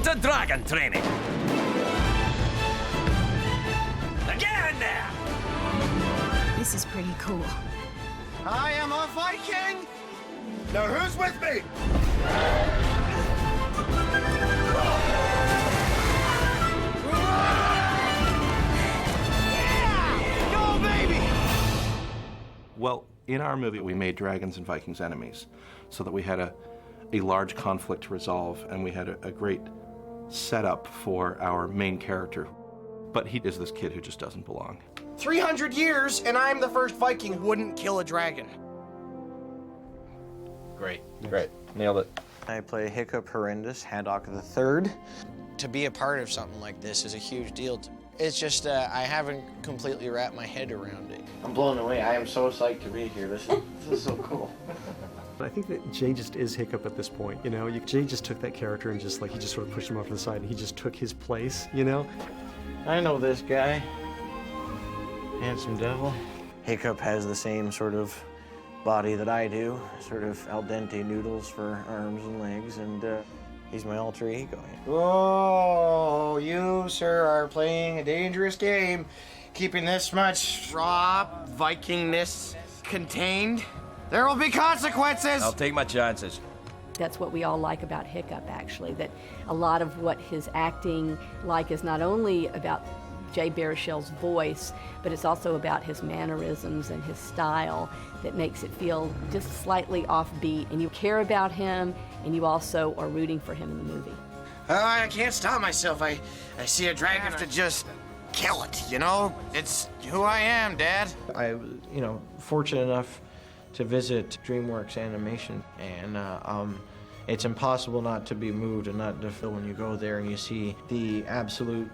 to dragon training. Get in there! This is pretty cool. I am a Viking! Now who's with me? Yeah! Go, baby! Well, in our movie, we made dragons and Vikings enemies so that we had a large conflict to resolve, and we had a great setup for our main character. But he is this kid who just doesn't belong. 300 years, and I'm the first Viking who wouldn't kill a dragon. Great. Great. Nailed it. I play Hiccup Horrendous, Haddock III. To be a part of something like this is a huge deal. It's just I haven't completely wrapped my head around it. I'm blown away. I am so psyched to be here. This is so cool. I think that Jay just is Hiccup at this point, you know? Jay just took that character and just he just sort of pushed him off to the side and he just took his place, you know? I know this guy. Handsome devil. Hiccup has the same sort of body that I do, sort of al dente noodles for arms and legs, and he's my alter ego. Oh, you, sir, are playing a dangerous game, keeping this much raw Vikingness contained. There will be consequences! I'll take my chances. That's what we all like about Hiccup, actually, that a lot of what his acting like is not only about Jay Baruchel's voice, but it's also about his mannerisms and his style that makes it feel just slightly offbeat, and you care about him, and you also are rooting for him in the movie. I can't stop myself. I see a dragon, I have to just kill it, you know? It's who I am, Dad. I was, fortunate enough to visit DreamWorks Animation, and it's impossible not to be moved and not to feel when you go there and you see the absolute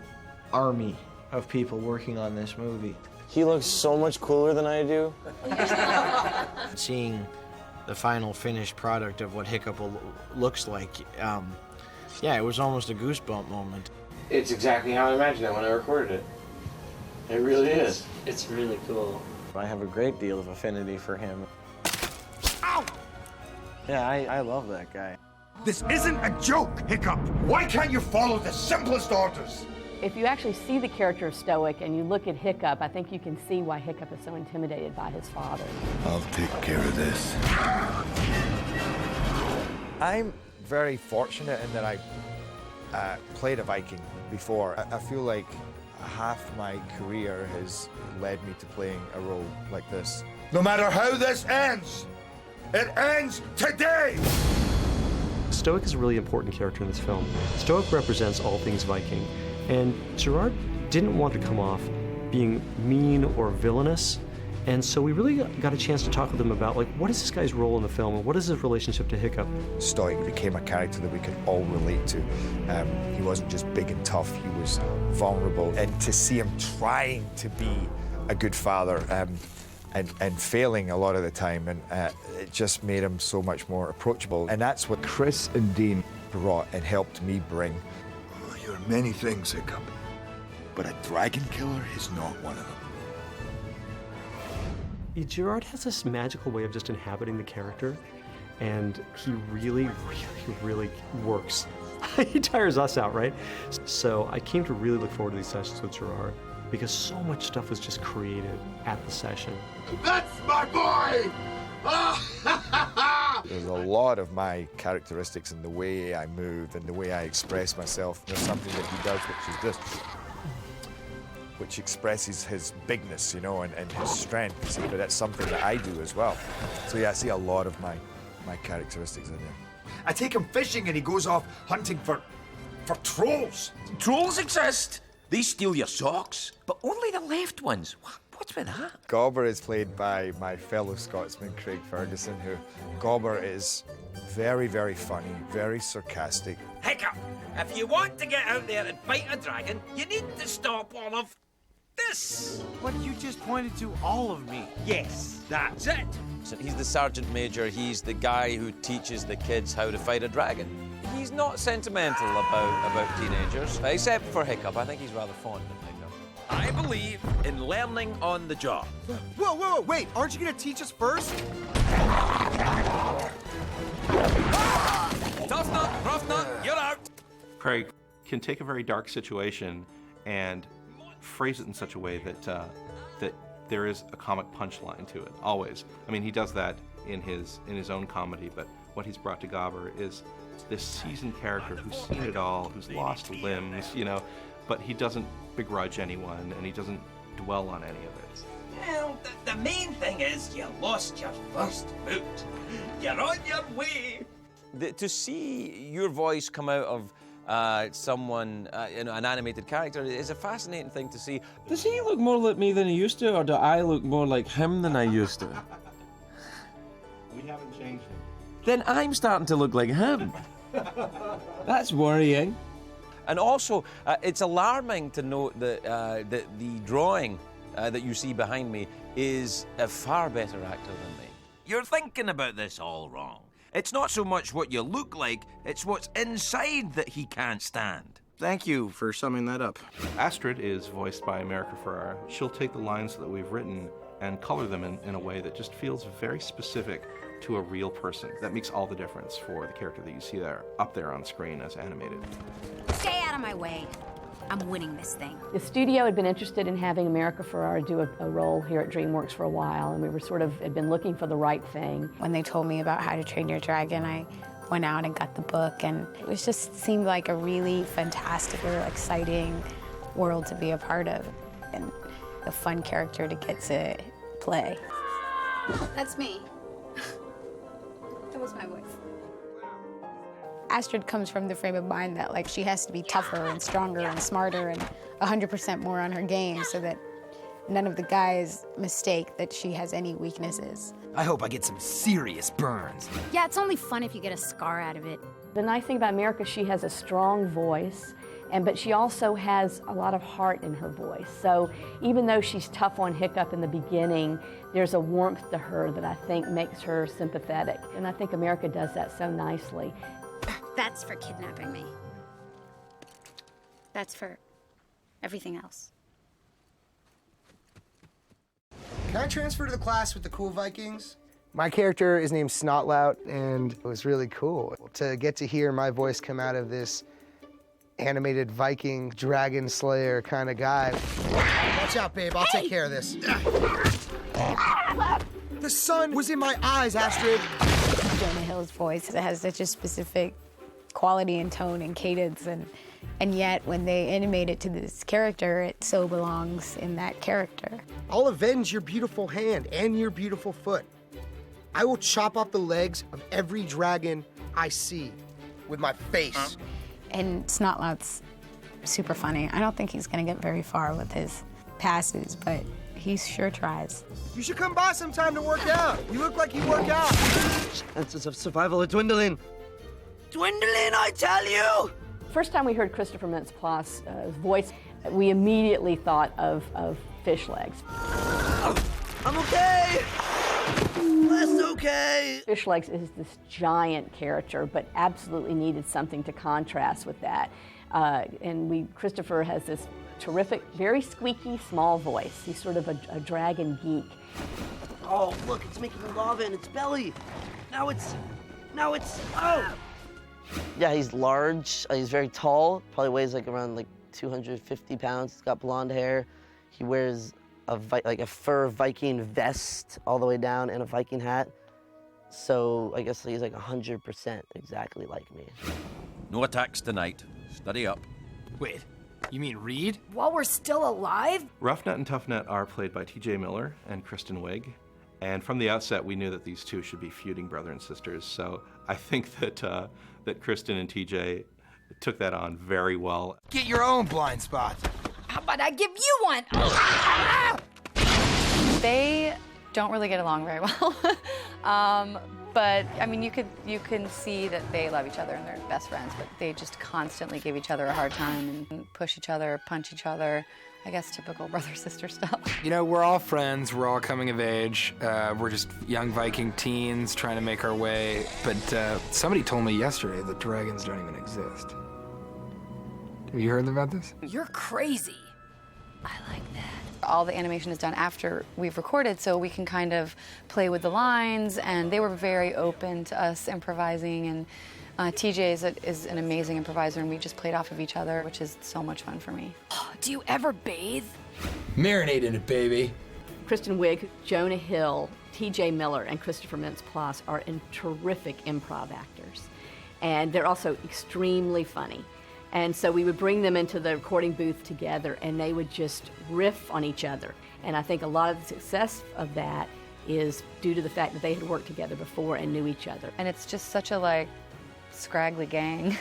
army of people working on this movie. He looks so much cooler than I do. Seeing the final finished product of what Hiccup looks like, yeah, it was almost a goosebump moment. It's exactly how I imagined it when I recorded it. It really is. It's really cool. I have a great deal of affinity for him. Ow! Yeah, I love that guy. This isn't a joke, Hiccup. Why can't you follow the simplest orders? If you actually see the character of Stoic and you look at Hiccup, I think you can see why Hiccup is so intimidated by his father. I'll take care of this. I'm very fortunate in that I played a Viking before. I feel like half my career has led me to playing a role like this. No matter how this ends, it ends today! Stoic is a really important character in this film. Stoic represents all things Viking, and Gerard didn't want to come off being mean or villainous, and so we really got a chance to talk with him about, what is this guy's role in the film, and what is his relationship to Hiccup? Stoic became a character that we could all relate to. He wasn't just big and tough, he was vulnerable, and to see him trying to be a good father, and failing a lot of the time, and it just made him so much more approachable. And that's what Chris and Dean brought and helped me bring. Oh, you're many things, Hiccup, but a dragon killer is not one of them. Gerard has this magical way of just inhabiting the character, and he really, really, really works. He tires us out, right? So I came to really look forward to these sessions with Gerard, because so much stuff was just created at the session. That's my boy! There's a lot of my characteristics in the way I move and the way I express myself. There's something that he does, which is this, which expresses his bigness, and his strength. See, but that's something that I do as well. So yeah, I see a lot of my characteristics in there. I take him fishing and he goes off hunting for trolls. Trolls exist. They steal your socks, but only the left ones. What's with that? Gobber is played by my fellow Scotsman, Craig Ferguson, who Gobber is very, very funny, very sarcastic. Hiccup, if you want to get out there and fight a dragon, you need to stop all of this. But you just pointed to all of me. Yes, that's it. So he's the sergeant major, he's the guy who teaches the kids how to fight a dragon. He's not sentimental about teenagers, except for Hiccup. I think he's rather fond of Hiccup. I believe in learning on the job. Whoa, wait, aren't you gonna teach us first? Tough nut, rough nut, you're out. Craig, can take a very dark situation and phrase it in such a way that that there is a comic punchline to it, always. I mean, he does that in his own comedy, but what he's brought to Gobber is this seasoned character who's seen it all, who's lost limbs, you know, but he doesn't begrudge anyone, and he doesn't dwell on any of it. Well, the main thing is you lost your first boot. You're on your way. To see your voice come out of someone, an animated character, is a fascinating thing to see. Does he look more like me than he used to, or do I look more like him than I used to? We haven't changed him. Then I'm starting to look like him. That's worrying. And also, it's alarming to note that, that the drawing that you see behind me is a far better actor than me. You're thinking about this all wrong. It's not so much what you look like, it's what's inside that he can't stand. Thank you for summing that up. Astrid is voiced by America Ferrara. She'll take the lines that we've written and color them in a way that just feels very specific to a real person. That makes all the difference for the character that you see there, up there on screen as animated. Stay out of my way. I'm winning this thing. The studio had been interested in having America Ferrara do a role here at DreamWorks for a while, and we were had been looking for the right thing. When they told me about How to Train Your Dragon, I went out and got the book, and it was just seemed like a really fantastic, exciting world to be a part of, and a fun character to get to play. That's me. That was my voice. Astrid comes from the frame of mind that she has to be tougher and stronger and smarter and 100% more on her game so that none of the guys mistake that she has any weaknesses. I hope I get some serious burns. Yeah, it's only fun if you get a scar out of it. The nice thing about America, she has a strong voice, but she also has a lot of heart in her voice. So even though she's tough on Hiccup in the beginning, there's a warmth to her that I think makes her sympathetic. And I think America does that so nicely. That's for kidnapping me. That's for everything else. Can I transfer to the class with the cool Vikings? My character is named Snotlout, and it was really cool to get to hear my voice come out of this animated Viking dragon slayer kind of guy. Watch out, babe. I'll take care of this. The sun was in my eyes, Astrid. Jonah Hill's voice has such a specific quality and tone and cadence, and yet when they animate it to this character, it so belongs in that character. I'll avenge your beautiful hand and your beautiful foot. I will chop off the legs of every dragon I see with my face. And Snotlout's super funny. I don't think he's gonna get very far with his passes, but he sure tries. You should come by sometime to work out. You look like you work out. Chances of survival are dwindling. Dwindling, I tell you! First time we heard Christopher Mintz-Plasse' voice, we immediately thought of Fish Legs. I'm okay! That's okay! Fish Legs is this giant character, but absolutely needed something to contrast with that. And Christopher has this terrific, very squeaky, small voice. He's sort of a dragon geek. Oh, look, it's making lava in its belly. Now it's, oh! Yeah, he's large. He's very tall. Probably weighs around 250 pounds. He's got blonde hair. He wears a fur Viking vest all the way down and a Viking hat. So I guess he's 100% exactly like me. No attacks tonight. Study up. Wait, you mean Reed? While we're still alive? Roughnet and Toughnet are played by T.J. Miller and Kristen Wiig. And from the outset, we knew that these two should be feuding brother and sisters. So I think that that Kristen and TJ took that on very well. Get your own blind spot. How about I give you one? They don't really get along very well. But I mean, you can see that they love each other and they're best friends, but they just constantly give each other a hard time and push each other, punch each other. I guess typical brother-sister stuff. You know, we're all friends, we're all coming of age. We're just young Viking teens trying to make our way. But somebody told me yesterday that dragons don't even exist. Have you heard about this? You're crazy. I like that. All the animation is done after we've recorded, so we can kind of play with the lines, and they were very open to us improvising and TJ is an amazing improviser, and we just played off of each other, which is so much fun for me. Do you ever bathe? Marinate in it, baby. Kristen Wiig, Jonah Hill, TJ Miller, and Christopher Mintz-Plasse are terrific improv actors. And they're also extremely funny. And so we would bring them into the recording booth together, and they would just riff on each other. And I think a lot of the success of that is due to the fact that they had worked together before and knew each other. And it's just such a, like, scraggly gang.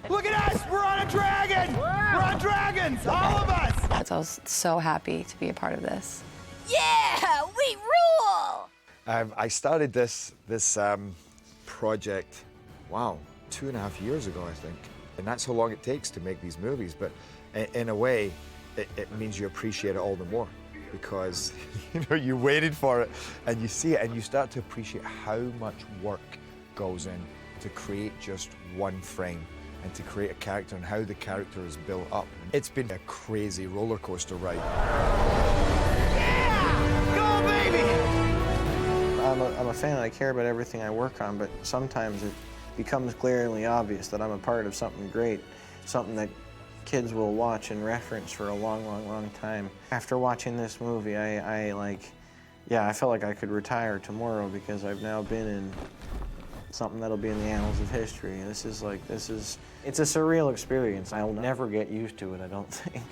Look at us! We're on a dragon! We're on dragons! All of us! I was so happy to be a part of this. Yeah, we rule! I started this project, wow, 2.5 years ago, I think. And that's how long it takes to make these movies. But in a way, it means you appreciate it all the more, because you waited for it and you see it and you start to appreciate how much work goes in to create just one frame and to create a character and how the character is built up. It's been a crazy roller coaster ride. Go, baby! I'm a fan, I care about everything I work on, but sometimes it becomes glaringly obvious that I'm a part of something great, something that kids will watch and reference for a long, long, long time. After watching this movie, I felt like I could retire tomorrow because I've now been in something that'll be in the annals of history. It's a surreal experience. I'll never get used to it, I don't think.